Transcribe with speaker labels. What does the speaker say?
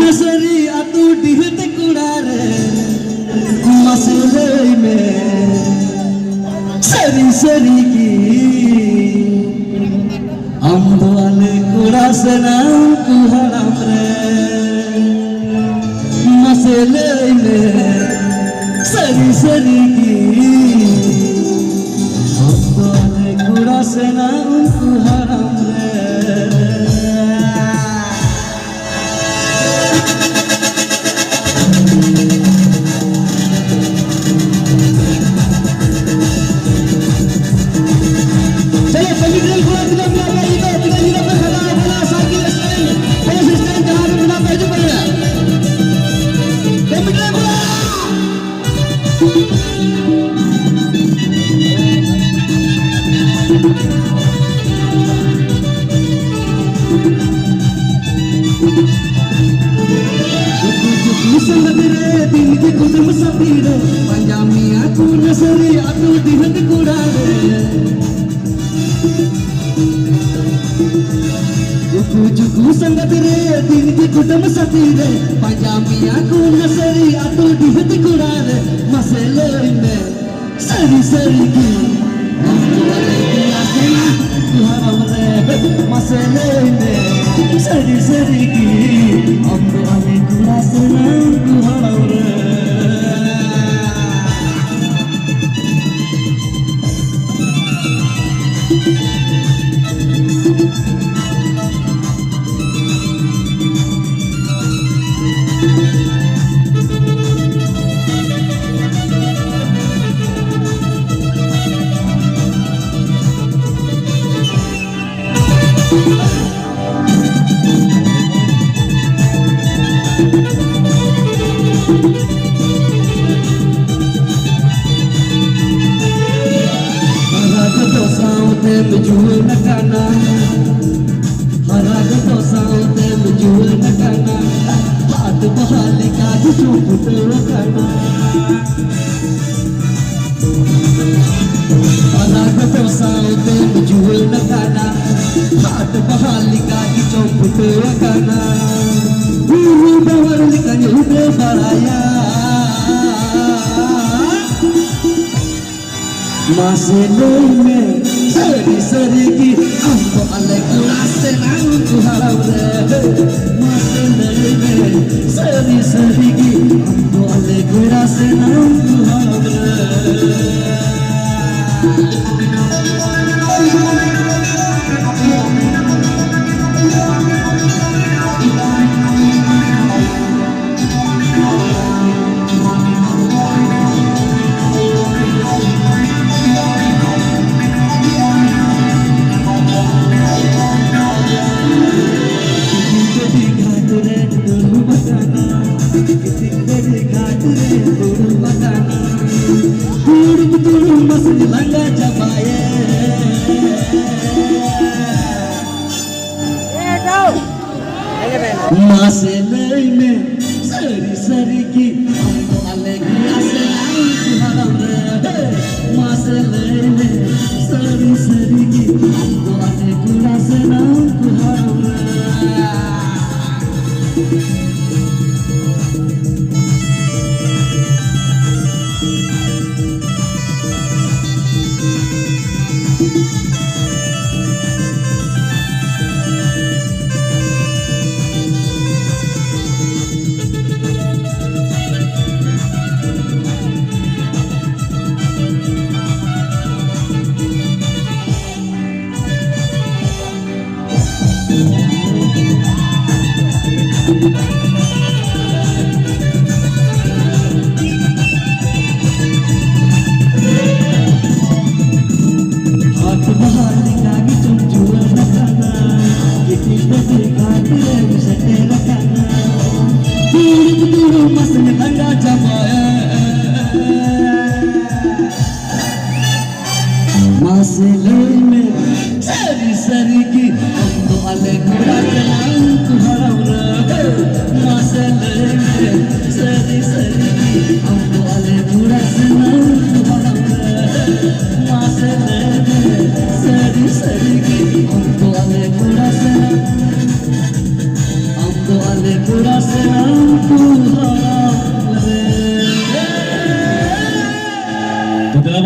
Speaker 1: नसरी अतु डिहत कुड़ारे मसले में सरी सरी की अम्बाले कुड़ा से नाम कुहराम रे मसले में सरी सरी की अम्बाले कुड़ा से नाम कुहराम रे दिन की कुदम सफीरे पंजामिया को नसरी अतु दिहत कुड़ारे जुकू संगत रे दिन की कुदम सफीरे पंजामिया को नसरी अतु दिहत कुड़ारे मसले में सरी सरी की मसले में सरी सरी की अम्बाले कुड़ा से नाम कुहराम रे जुए नकाना हराग तो साउते जुए नकाना हाथ बहाली का चुप रखना हराग तो साउते जुए नकाना हाथ बहाली का चुप रखना गुरु बवर लिखन उबे बड़ाया मसले में सरी सरी की अम्बाले कुड़ा से नाम कुहराम रे मसले में सरी सरी की अम्बाले कुड़ा से नाम कुहराम रे मसले में सरी सरी की अम्बाले कुड़ा से नाम कुहराम रे मसले में सरी सरी की अम्बाले कुड़ा से नाम कुहराम रे मसले में सरी सरी की अम्बाले कुड़ा से नाम कुहराम रे मसले में सरी सरी की अम्बाले कुड़ा से नाम कुहराम रे मसले में सरी सरी की अम्बाले कुड़ा से नाम
Speaker 2: Della